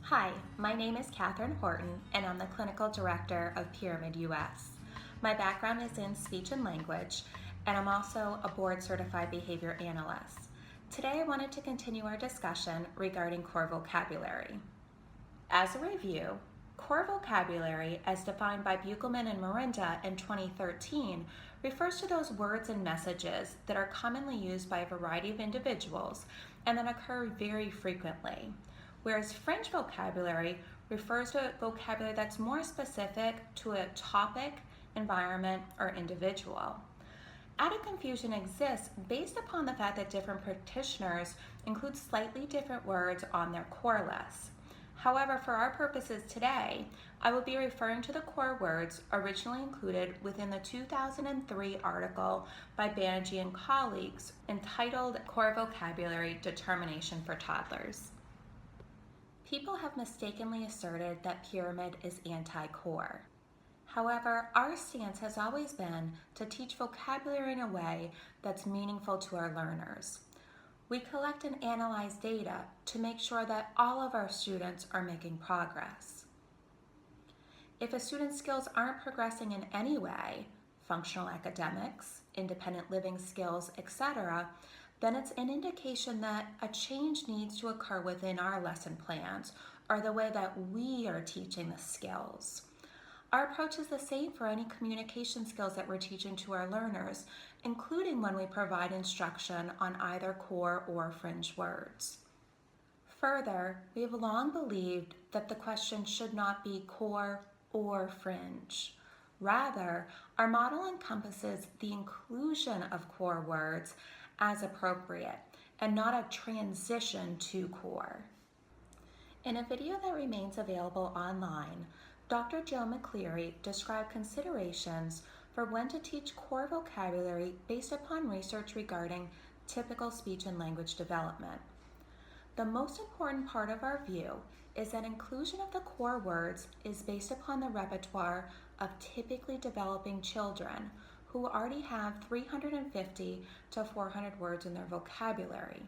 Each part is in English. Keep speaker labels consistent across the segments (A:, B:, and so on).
A: Hi, my name is Catherine Horton, and I'm the Clinical Director of Pyramid US. My background is in speech and language, and I'm also a board-certified behavior analyst. Today I wanted to continue our discussion regarding core vocabulary. As a review, core vocabulary, as defined by Buchelman and Morinda in 2013, refers to those words and messages that are commonly used by a variety of individuals and that occur very frequently. Whereas fringe vocabulary refers to vocabulary that's more specific to a topic, environment, or individual. Added confusion exists based upon the fact that different practitioners include slightly different words on their core list. However, for our purposes today, I will be referring to the core words originally included within the 2003 article by Banerjee and colleagues entitled Core Vocabulary Determination for Toddlers. People have mistakenly asserted that pyramid is anti-core. However, our stance has always been to teach vocabulary in a way that's meaningful to our learners. We collect and analyze data to make sure that all of our students are making progress. If a student's skills aren't progressing in any way, functional academics, independent living skills, etc., then it's an indication that a change needs to occur within our lesson plans or the way that we are teaching the skills. Our approach is the same for any communication skills that we're teaching to our learners, including when we provide instruction on either core or fringe words. Further, we have long believed that the question should not be core or fringe. Rather, our model encompasses the inclusion of core words as appropriate and not a transition to core. In a video that remains available online, Dr. Jill McCleary described considerations for when to teach core vocabulary based upon research regarding typical speech and language development. The most important part of our view is that inclusion of the core words is based upon the repertoire of typically developing children who already have 350 to 400 words in their vocabulary.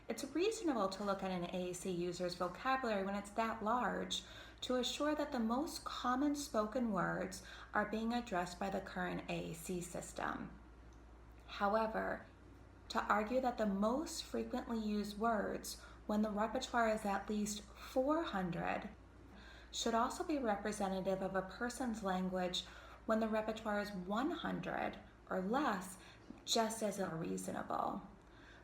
A: It's reasonable to look at an AAC user's vocabulary when it's that large to assure that the most common spoken words are being addressed by the current AAC system. However, to argue that the most frequently used words when the repertoire is at least 400 should also be representative of a person's language when the repertoire is 100 or less just as unreasonable.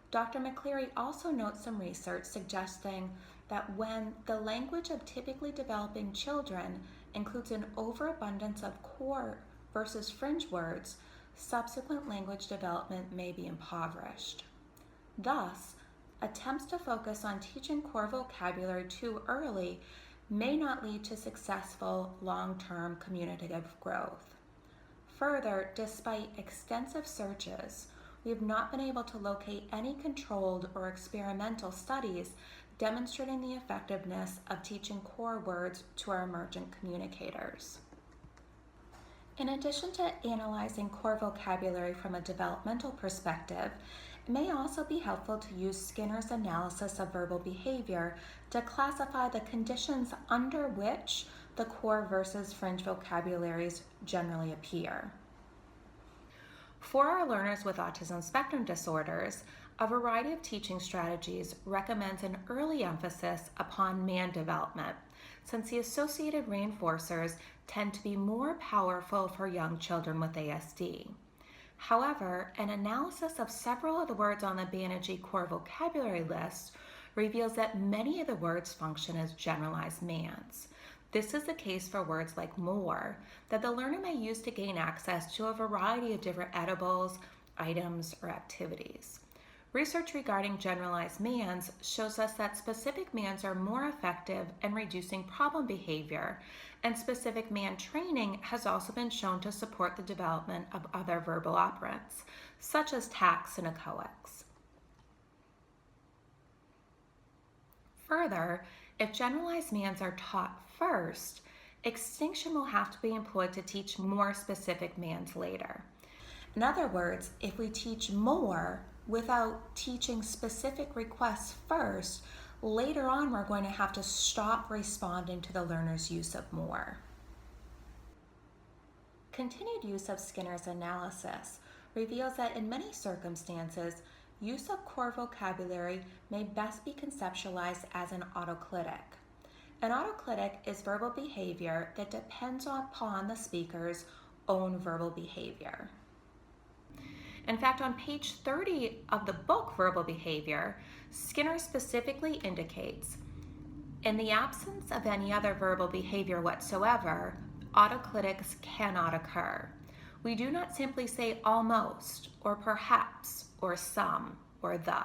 A: Dr. McCleary also notes some research suggesting that when the language of typically developing children includes an overabundance of core versus fringe words, subsequent language development may be impoverished. Thus, attempts to focus on teaching core vocabulary too early may not lead to successful long-term communicative growth. Further, despite extensive searches, we have not been able to locate any controlled or experimental studies demonstrating the effectiveness of teaching core words to our emergent communicators. In addition to analyzing core vocabulary from a developmental perspective, it may also be helpful to use Skinner's analysis of verbal behavior to classify the conditions under which the core versus fringe vocabularies generally appear. For our learners with autism spectrum disorders, a variety of teaching strategies recommends an early emphasis upon man development, since the associated reinforcers tend to be more powerful for young children with ASD. However, an analysis of several of the words on the Banerjee core vocabulary list reveals that many of the words function as generalized mans. This is the case for words like more, that the learner may use to gain access to a variety of different edibles, items, or activities. Research regarding generalized mans shows us that specific mans are more effective in reducing problem behavior, and specific man training has also been shown to support the development of other verbal operants, such as tacts and echoics. Further, if generalized mans are taught first, extinction will have to be employed to teach more specific mans later. In other words, if we teach more without teaching specific requests first, later on we're going to have to stop responding to the learner's use of more. Continued use of Skinner's analysis reveals that in many circumstances, use of core vocabulary may best be conceptualized as an autoclitic. An autoclitic is verbal behavior that depends upon the speaker's own verbal behavior. In fact, on page 30 of the book Verbal Behavior, Skinner specifically indicates, in the absence of any other verbal behavior whatsoever, autoclitics cannot occur. We do not simply say almost, or perhaps, or some, or the.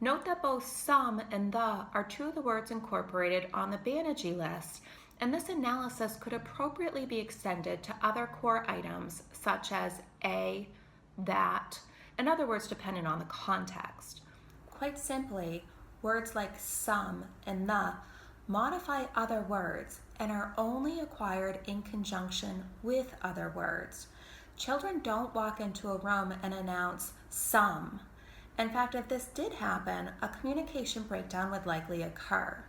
A: Note that both some and the are two of the words incorporated on the Banerjee list, and this analysis could appropriately be extended to other core items such as a, that, and other words dependent on the context. Quite simply, words like some and the modify other words and are only acquired in conjunction with other words. Children don't walk into a room and announce some. In fact, if this did happen, a communication breakdown would likely occur.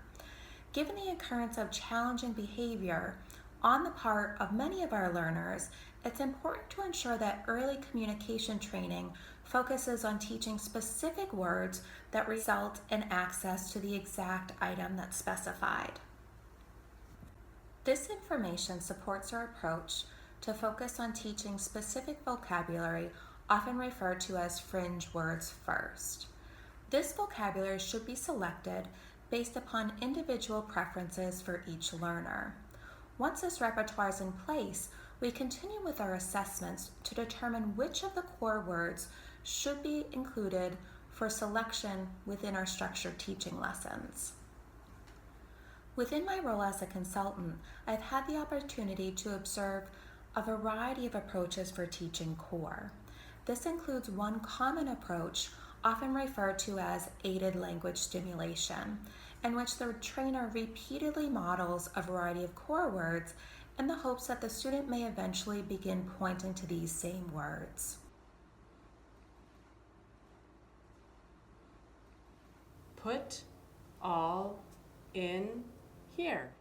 A: Given the occurrence of challenging behavior on the part of many of our learners, it's important to ensure that early communication training focuses on teaching specific words that result in access to the exact item that's specified. This information supports our approach to focus on teaching specific vocabulary, often referred to as fringe words first. This vocabulary should be selected based upon individual preferences for each learner. Once this repertoire is in place, we continue with our assessments to determine which of the core words should be included for selection within our structured teaching lessons. Within my role as a consultant, I've had the opportunity to observe a variety of approaches for teaching core. This includes one common approach, often referred to as aided language stimulation, in which the trainer repeatedly models a variety of core words in the hopes that the student may eventually begin pointing to these same words.
B: Put all in here.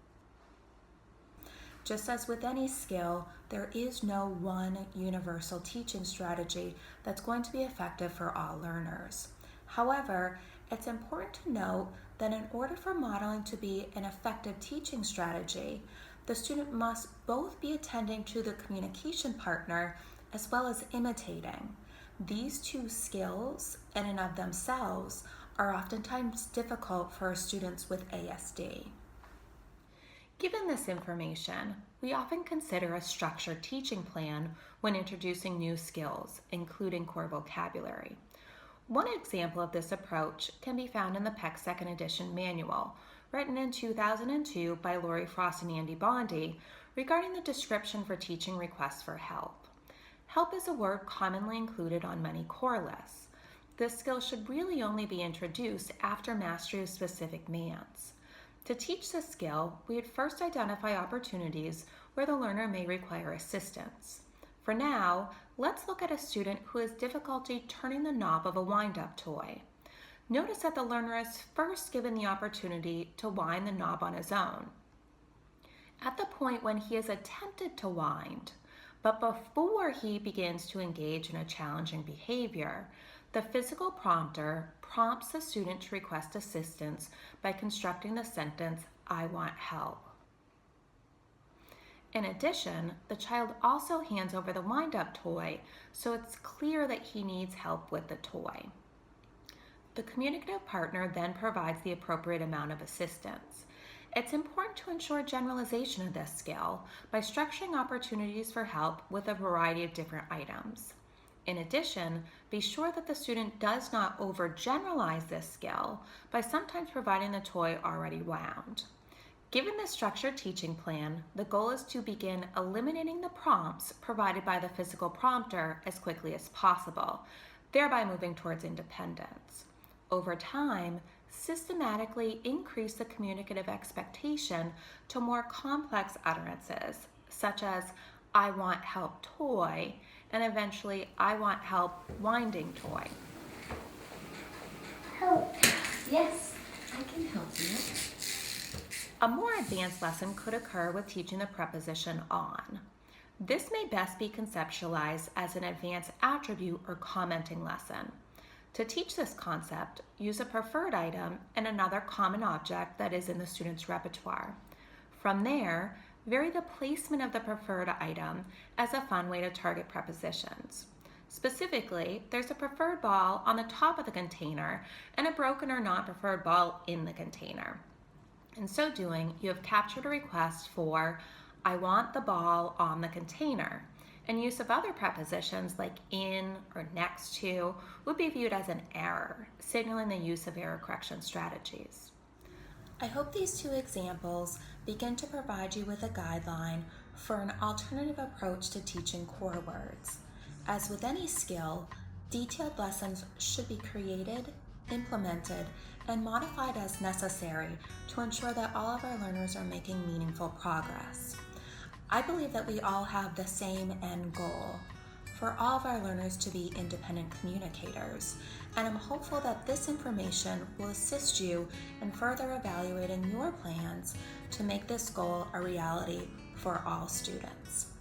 A: Just as with any skill, there is no one universal teaching strategy that's going to be effective for all learners. However, it's important to note that in order for modeling to be an effective teaching strategy, the student must both be attending to the communication partner as well as imitating. These two skills, in and of themselves, are oftentimes difficult for students with ASD. Given this information, we often consider a structured teaching plan when introducing new skills, including core vocabulary. One example of this approach can be found in the PECS 2nd edition manual, written in 2002 by Lori Frost and Andy Bondi, regarding the description for teaching requests for help. Help is a word commonly included on many core lists. This skill should really only be introduced after mastery of specific commands. To teach this skill, we would first identify opportunities where the learner may require assistance. For now, let's look at a student who has difficulty turning the knob of a wind-up toy. Notice that the learner is first given the opportunity to wind the knob on his own. At the point when he has attempted to wind, but before he begins to engage in a challenging behavior, the physical prompter prompts the student to request assistance by constructing the sentence, "I want help." In addition, the child also hands over the wind-up toy, so it's clear that he needs help with the toy. The communicative partner then provides the appropriate amount of assistance. It's important to ensure generalization of this skill by structuring opportunities for help with a variety of different items. In addition, be sure that the student does not overgeneralize this skill by sometimes providing the toy already wound. Given this structured teaching plan, the goal is to begin eliminating the prompts provided by the physical prompter as quickly as possible, thereby moving towards independence. Over time, systematically increase the communicative expectation to more complex utterances, such as "I want help toy," and eventually "I want help winding toy."
C: Help. Yes. I can help you.
A: A more advanced lesson could occur with teaching the preposition on. This may best be conceptualized as an advanced attribute or commenting lesson. To teach this concept, use a preferred item and another common object that is in the student's repertoire. From there, vary the placement of the preferred item as a fun way to target prepositions. Specifically, there's a preferred ball on the top of the container and a broken or not preferred ball in the container. In so doing, you have captured a request for, I want the ball on the container, and use of other prepositions like in or next to would be viewed as an error, signaling the use of error correction strategies. I hope these two examples begin to provide you with a guideline for an alternative approach to teaching core words. As with any skill, detailed lessons should be created, implemented, and modified as necessary to ensure that all of our learners are making meaningful progress. I believe that we all have the same end goal, for all of our learners to be independent communicators, and I'm hopeful that this information will assist you in further evaluating your plans to make this goal a reality for all students.